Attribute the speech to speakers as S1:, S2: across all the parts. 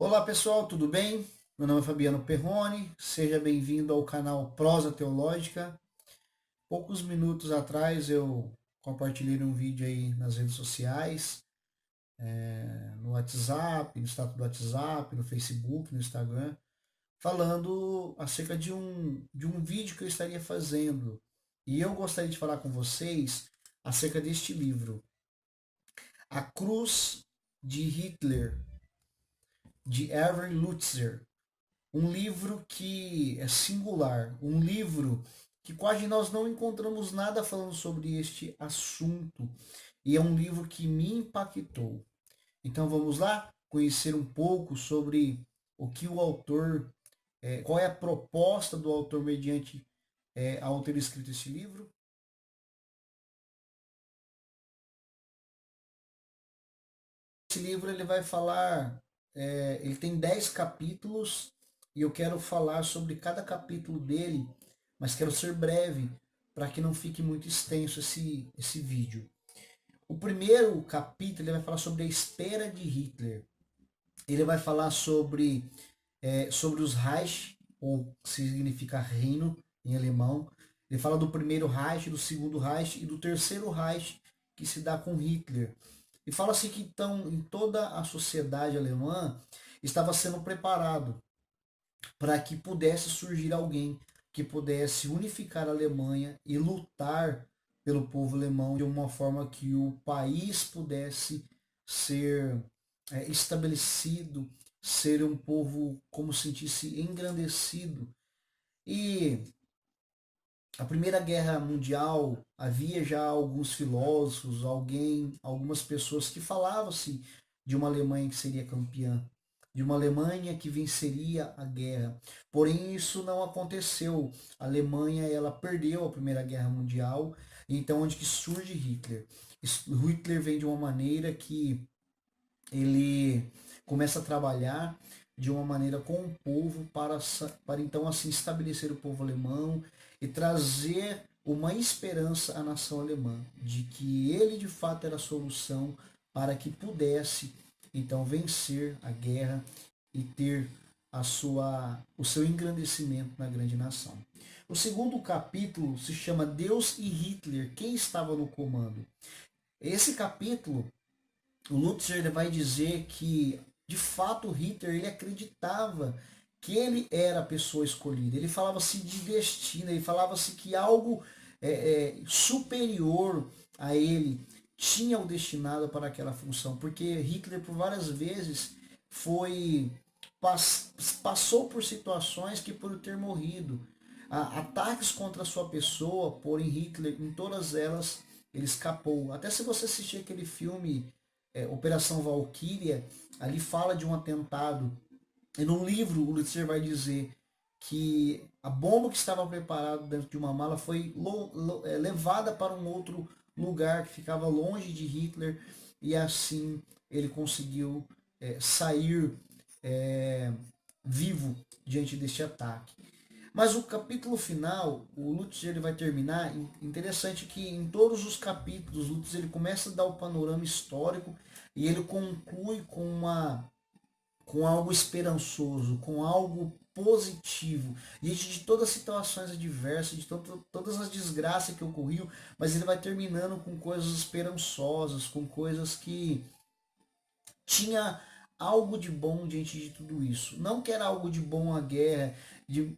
S1: Olá pessoal, tudo bem? Meu nome é Fabiano Perrone, seja bem-vindo ao canal Prosa Teológica. Poucos minutos atrás eu compartilhei um vídeo aí nas redes sociais, no WhatsApp, no status do WhatsApp, no Facebook, no Instagram, falando acerca de um vídeo que eu estaria fazendo. E eu gostaria de falar com vocês acerca deste livro, A Cruz de Hitler, de Erwin Lutzer. Um livro que é singular, um livro que quase nós não encontramos nada falando sobre este assunto. E é um livro que me impactou. Então vamos lá conhecer um pouco sobre o que o autor, qual é a proposta do autor mediante ao ter escrito esse livro. Esse livro ele vai falar, ele tem 10 capítulos e eu quero falar sobre cada capítulo dele, mas quero ser breve para que não fique muito extenso esse vídeo. O primeiro capítulo ele vai falar sobre a espera de Hitler. Ele vai falar sobre os Reich, ou significa reino em alemão. Ele fala do primeiro Reich, do segundo Reich e do terceiro Reich que se dá com Hitler. E fala-se que então em toda a sociedade alemã estava sendo preparado para que pudesse surgir alguém que pudesse unificar a Alemanha e lutar pelo povo alemão de uma forma que o país pudesse ser estabelecido, ser um povo como sentisse engrandecido. E a Primeira Guerra Mundial havia já alguns filósofos, algumas pessoas que falavam-se de uma Alemanha que seria campeã, de uma Alemanha que venceria a guerra. Porém, isso não aconteceu. A Alemanha ela perdeu a Primeira Guerra Mundial. Então, onde que surge Hitler? Hitler vem de uma maneira que ele começa a trabalhar de uma maneira com o povo para então assim estabelecer o povo alemão e trazer uma esperança à nação alemã de que ele de fato era a solução para que pudesse então vencer a guerra e ter o seu engrandecimento na grande nação. O segundo capítulo se chama Deus e Hitler, quem estava no comando? Esse capítulo o Lutzer ele vai dizer que, de fato, Hitler ele acreditava que ele era a pessoa escolhida. Ele falava-se de destino, ele falava-se que algo superior a ele tinha o destinado para aquela função, porque Hitler por várias vezes foi passou por situações que por ter morrido, ataques contra a sua pessoa, porém Hitler em todas elas ele escapou. Até se você assistir aquele filme Operação Valkyria, ali fala de um atentado. E no livro, o Lutzer vai dizer que a bomba que estava preparada dentro de uma mala foi levada para um outro lugar que ficava longe de Hitler e assim ele conseguiu sair é, vivo diante deste ataque. Mas o capítulo final, o Lutz ele vai terminar. Interessante que em todos os capítulos, o Lutz ele começa a dar o panorama histórico e ele conclui com algo esperançoso, com algo positivo, diante de todas as situações adversas, de todas as desgraças que ocorriam, mas ele vai terminando com coisas esperançosas, com coisas que tinha algo de bom diante de tudo isso. Não que era algo de bom a guerra,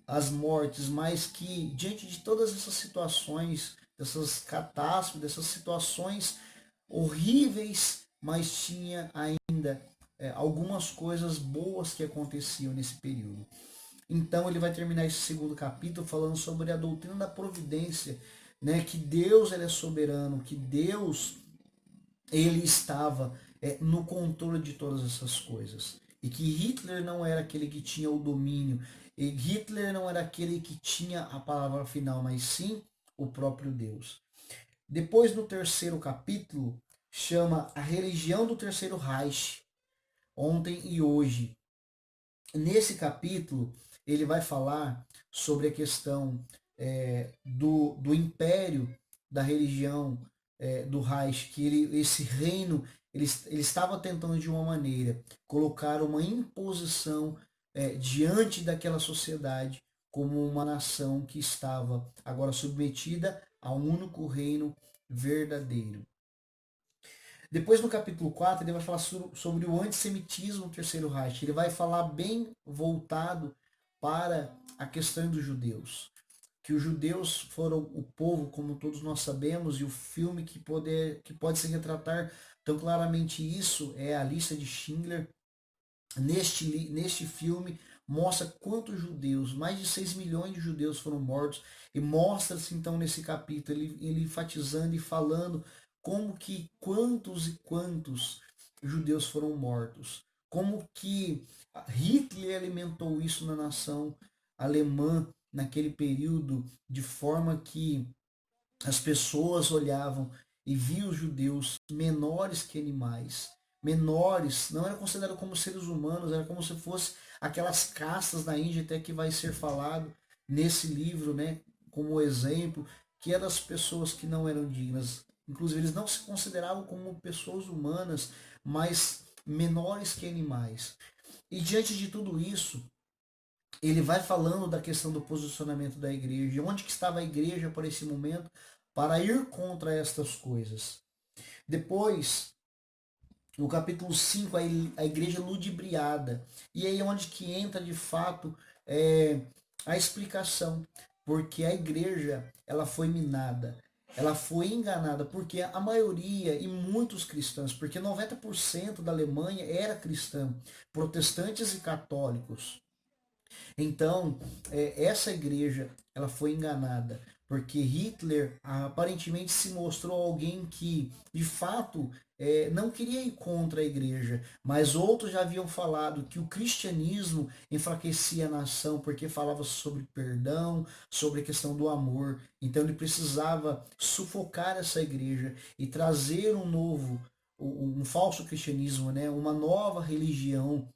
S1: as mortes, mas que diante de todas essas situações, dessas catástrofes, dessas situações horríveis, mas tinha ainda algumas coisas boas que aconteciam nesse período. Então ele vai terminar esse segundo capítulo falando sobre a doutrina da providência, né, que Deus ele é soberano, que Deus ele estava no controle de todas essas coisas. E que Hitler não era aquele que tinha o domínio, e Hitler não era aquele que tinha a palavra final, mas sim o próprio Deus. Depois no terceiro capítulo, chama A Religião do Terceiro Reich, ontem e hoje. Nesse capítulo, ele vai falar sobre a questão do império da religião do Reich, que esse reino ele estava tentando de uma maneira colocar uma imposição diante daquela sociedade como uma nação que estava agora submetida a um único reino verdadeiro. Depois no capítulo 4 ele vai falar sobre o antissemitismo no Terceiro Reich. Ele vai falar bem voltado para a questão dos judeus. Que os judeus foram o povo, como todos nós sabemos, e o filme que pode se retratar tão claramente isso é a Lista de Schindler. Neste filme mostra quantos judeus, mais de 6 milhões de judeus foram mortos, e mostra-se então nesse capítulo ele enfatizando e falando como que quantos e quantos judeus foram mortos, como que Hitler alimentou isso na nação alemã naquele período, de forma que as pessoas olhavam e viam os judeus menores que animais, menores, não era considerado como seres humanos, era como se fosse aquelas castas da Índia, até que vai ser falado nesse livro, né, como exemplo, que eram as pessoas que não eram dignas. Inclusive, eles não se consideravam como pessoas humanas, mas menores que animais. E diante de tudo isso, ele vai falando da questão do posicionamento da igreja, onde que estava a igreja para esse momento, para ir contra estas coisas. Depois, no capítulo 5 a igreja ludibriada. E aí é onde que entra de fato a explicação. Porque a igreja ela foi minada, ela foi enganada, porque a maioria e muitos cristãos, porque 90% da Alemanha era cristã, protestantes e católicos. Então, essa igreja ela foi enganada, porque Hitler aparentemente se mostrou alguém que, de fato, não queria ir contra a igreja, mas outros já haviam falado que o cristianismo enfraquecia a nação, porque falava sobre perdão, sobre a questão do amor. Então ele precisava sufocar essa igreja e trazer um novo, um falso cristianismo, né? Uma nova religião.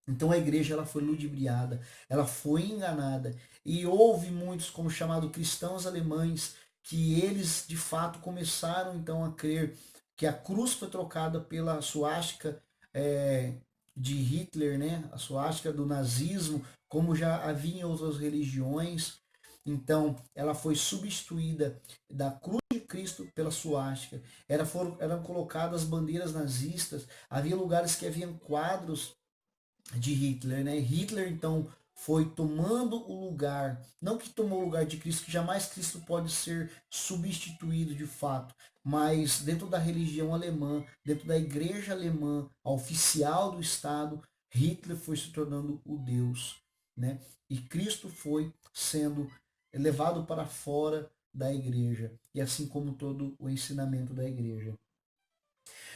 S1: Então a igreja ela foi ludibriada, ela foi enganada. E houve muitos, como chamado cristãos alemães, que eles de fato começaram então a crer que a cruz foi trocada pela suástica de Hitler, né? A suástica do nazismo, como já havia em outras religiões. Então ela foi substituída da cruz de Cristo pela suástica. Eram colocadas bandeiras nazistas, havia lugares que haviam quadros de Hitler, né? Hitler então foi tomando o lugar, não que tomou o lugar de Cristo, que jamais Cristo pode ser substituído de fato, mas dentro da religião alemã, dentro da igreja alemã, a oficial do Estado, Hitler foi se tornando o Deus, né? E Cristo foi sendo levado para fora da igreja, e assim como todo o ensinamento da igreja.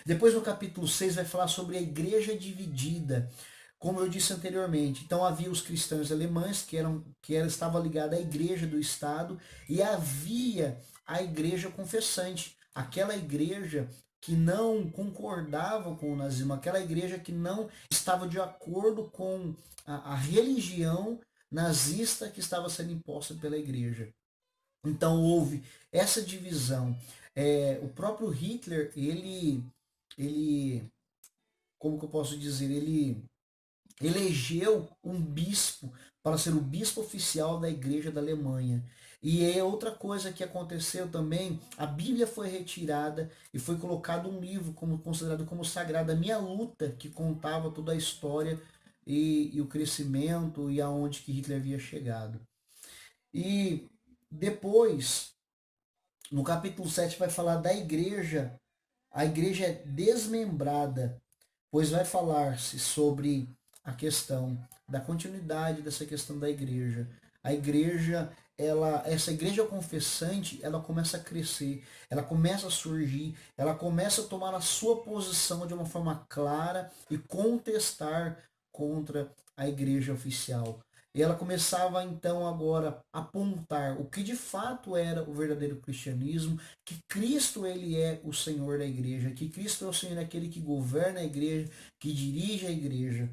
S1: Depois no capítulo 6 vai falar sobre a igreja dividida, como eu disse anteriormente. Então havia os cristãos alemães estavam ligados à igreja do Estado, e havia a igreja confessante, aquela igreja que não concordava com o nazismo, aquela igreja que não estava de acordo com a religião nazista que estava sendo imposta pela igreja. Então houve essa divisão. O próprio Hitler, ele, como que eu posso dizer, ele elegeu um bispo para ser o bispo oficial da igreja da Alemanha. E é outra coisa que aconteceu também, a Bíblia foi retirada e foi colocado um livro como considerado como sagrado, a Minha Luta, que contava toda a história e o crescimento e aonde que Hitler havia chegado. E depois, no capítulo 7 vai falar da igreja, a igreja é desmembrada, pois vai falar-se sobre a questão da continuidade dessa questão da igreja. A igreja, essa igreja confessante, ela começa a crescer, ela começa a surgir, ela começa a tomar a sua posição de uma forma clara e contestar contra a igreja oficial. E ela começava então agora a apontar o que de fato era o verdadeiro cristianismo, que Cristo ele é o Senhor da igreja, que Cristo é o Senhor aquele que governa a igreja, que dirige a igreja.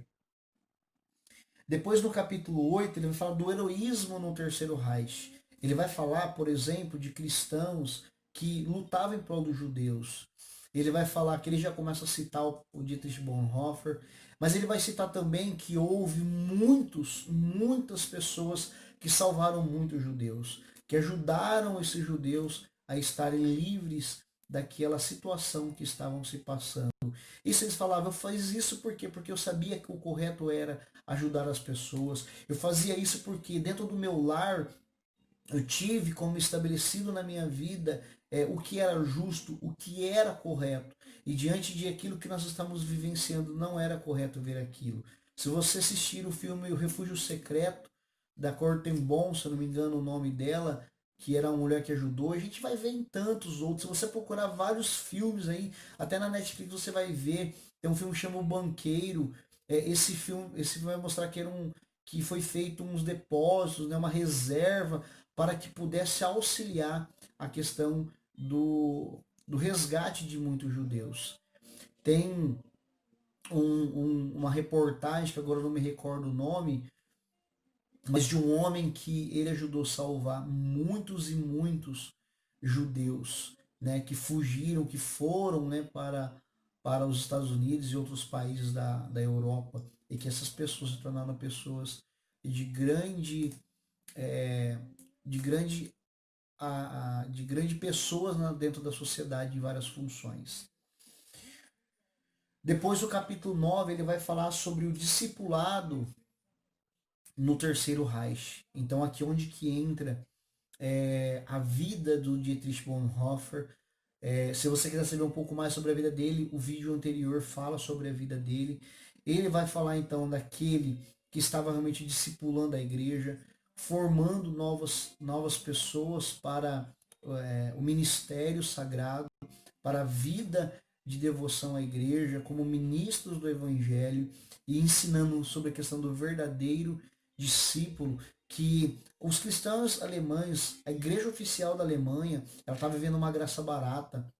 S1: Depois no capítulo 8 ele vai falar do heroísmo no Terceiro Reich. Ele vai falar, por exemplo, de cristãos que lutavam em prol dos judeus. Ele vai falar que ele já começa a citar o Dietrich Bonhoeffer, mas ele vai citar também que houve muitas pessoas que salvaram muitos judeus, que ajudaram esses judeus a estarem livres daquela situação que estavam se passando. Isso eles falavam, eu fiz isso por quê? Porque eu sabia que o correto era ajudar as pessoas. Eu fazia isso porque dentro do meu lar eu tive como estabelecido na minha vida o que era justo, o que era correto. E diante de aquilo que nós estamos vivenciando, não era correto ver aquilo. Se você assistir o filme O Refúgio Secreto, da Corten Bon, se eu não me engano o nome dela, que era uma mulher que ajudou, a gente vai ver em tantos outros. Se você procurar vários filmes aí, até na Netflix você vai ver. Tem um filme que chama O Banqueiro. Esse filme vai mostrar que foi feito uns depósitos, né, uma reserva para que pudesse auxiliar a questão do resgate de muitos judeus. Tem uma reportagem, que agora eu não me recordo o nome, mas de um homem que ele ajudou a salvar muitos e muitos judeus, né, que fugiram, que foram, né, para os Estados Unidos e outros países da Europa, e que essas pessoas se tornaram pessoas de grande, é, de grande de grande pessoas dentro da sociedade em várias funções. Depois o capítulo 9 ele vai falar sobre o discipulado no Terceiro Reich. Então aqui onde que entra a vida do Dietrich Bonhoeffer. Se você quiser saber um pouco mais sobre a vida dele, o vídeo anterior fala sobre a vida dele. Ele vai falar então daquele que estava realmente discipulando a igreja, formando novas pessoas para o ministério sagrado, para a vida de devoção à igreja, como ministros do evangelho e ensinando sobre a questão do verdadeiro discípulo, que os cristãos alemães, a igreja oficial da Alemanha, ela está vivendo uma graça barata,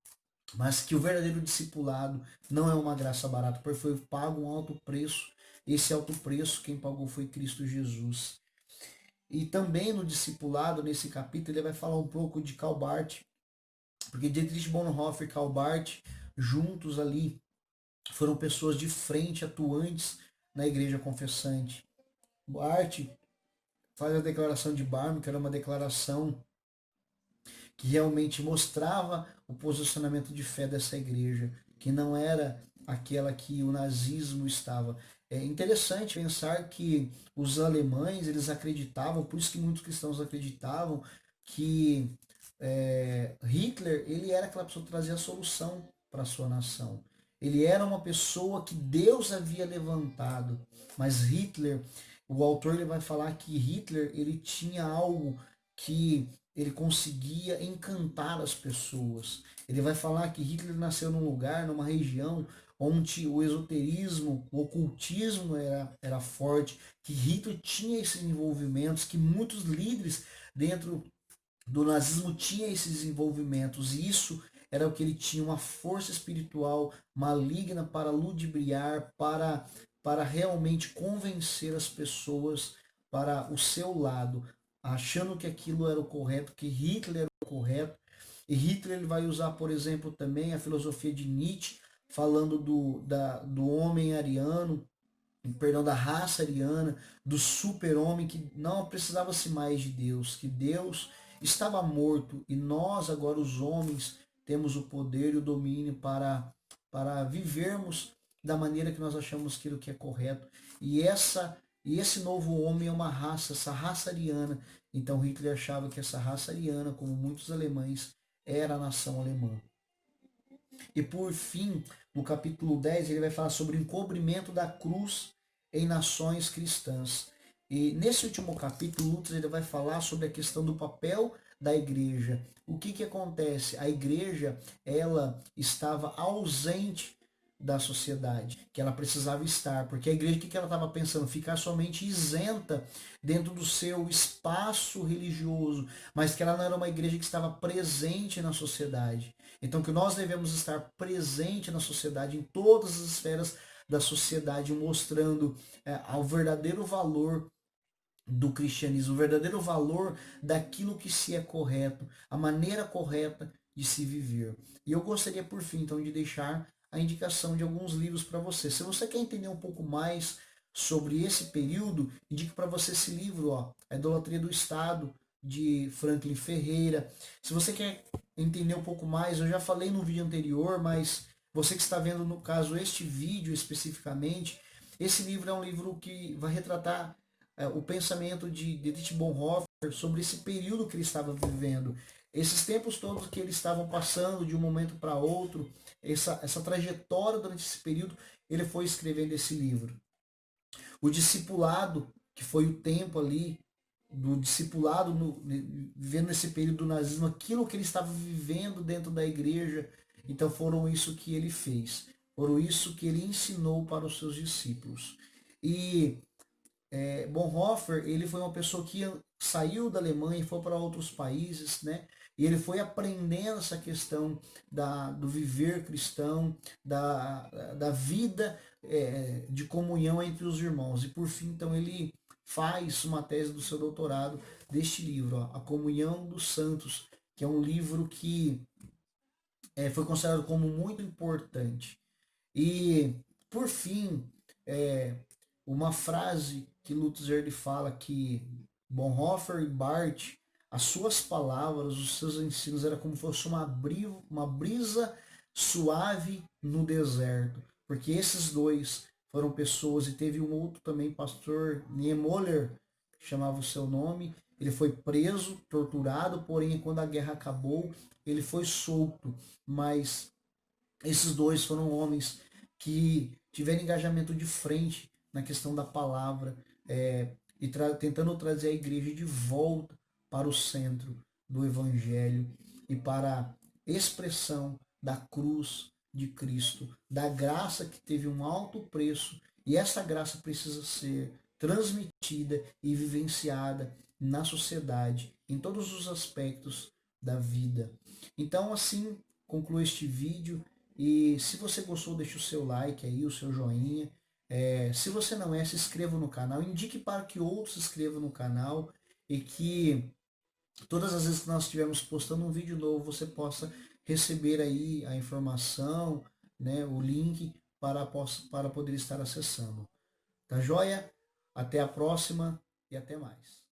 S1: mas que o verdadeiro discipulado não é uma graça barata, porque foi pago um alto preço. Esse alto preço quem pagou foi Cristo Jesus. E também no discipulado, nesse capítulo, ele vai falar um pouco de Karl Barth, porque Dietrich Bonhoeffer e Karl Barth, juntos ali, foram pessoas de frente, atuantes na igreja confessante. Barth faz a declaração de Barme, que era uma declaração que realmente mostrava o posicionamento de fé dessa igreja, que não era aquela que o nazismo estava. É interessante pensar que os alemães, eles acreditavam, por isso que muitos cristãos acreditavam, que Hitler, ele era aquela pessoa que trazia a solução para a sua nação. Ele era uma pessoa que Deus havia levantado, mas Hitler, o autor ele vai falar que Hitler ele tinha algo que ele conseguia encantar as pessoas. Ele vai falar que Hitler nasceu num lugar, numa região onde o esoterismo, o ocultismo era forte, que Hitler tinha esses envolvimentos, que muitos líderes dentro do nazismo tinham esses envolvimentos, e isso era o que ele tinha, uma força espiritual maligna para ludibriar, para realmente convencer as pessoas para o seu lado, achando que aquilo era o correto, que Hitler era o correto. E Hitler ele vai usar, por exemplo, também a filosofia de Nietzsche, falando do homem ariano, perdão, da raça ariana, do super-homem, que não precisava-se mais de Deus, que Deus estava morto e nós, agora os homens, temos o poder e o domínio para vivermos da maneira que nós achamos aquilo que é correto. E esse novo homem é uma raça, essa raça ariana. Então Hitler achava que essa raça ariana, como muitos alemães, era a nação alemã. E por fim, no capítulo 10, ele vai falar sobre o encobrimento da cruz em nações cristãs. E nesse último capítulo, Luther ele vai falar sobre a questão do papel da igreja. O que acontece? A igreja ela estava ausente da sociedade, que ela precisava estar, porque a igreja, o que ela estava pensando? Ficar somente isenta dentro do seu espaço religioso, mas que ela não era uma igreja que estava presente na sociedade. Então que nós devemos estar presente na sociedade, em todas as esferas da sociedade, mostrando ao verdadeiro valor do cristianismo, o verdadeiro valor daquilo que se é correto, a maneira correta de se viver. E eu gostaria, por fim, então, de deixar a indicação de alguns livros para você. Se você quer entender um pouco mais sobre esse período, indico para você esse livro, ó, A Idolatria do Estado, de Franklin Ferreira. Se você quer entender um pouco mais, eu já falei no vídeo anterior, mas você que está vendo, no caso, este vídeo especificamente, esse livro é um livro que vai retratar o pensamento de Dietrich Bonhoeffer sobre esse período que ele estava vivendo. Esses tempos todos que eles estavam passando de um momento para outro, essa trajetória durante esse período, ele foi escrevendo esse livro. O discipulado, que foi o tempo ali do discipulado, vivendo esse período do nazismo, aquilo que ele estava vivendo dentro da igreja, então foram isso que ele fez, foram isso que ele ensinou para os seus discípulos. E Bonhoeffer, ele foi uma pessoa que saiu da Alemanha e foi para outros países, né? E ele foi aprendendo essa questão do viver cristão, da vida de comunhão entre os irmãos. E por fim, então, ele faz uma tese do seu doutorado deste livro, ó, A Comunhão dos Santos, que é um livro que foi considerado como muito importante. E, por fim, é, uma frase que Lutzer ele fala que Bonhoeffer e Barth, as suas palavras, os seus ensinos, era como se fosse uma brisa suave no deserto. Porque esses dois foram pessoas, e teve um outro também, pastor Niemöller, que chamava o seu nome, ele foi preso, torturado, porém quando a guerra acabou, ele foi solto, mas esses dois foram homens que tiveram engajamento de frente na questão da palavra e tentando trazer a igreja de volta para o centro do evangelho e para a expressão da cruz de Cristo, da graça que teve um alto preço, e essa graça precisa ser transmitida e vivenciada na sociedade, em todos os aspectos da vida. Então, assim, concluo este vídeo. E se você gostou, deixe o seu like aí, o seu joinha. Se você não é, se inscreva no canal. Indique para que outros se inscrevam no canal. E que todas as vezes que nós estivermos postando um vídeo novo, você possa receber aí a informação, né, o link para poder estar acessando. Tá joia? Até a próxima e até mais.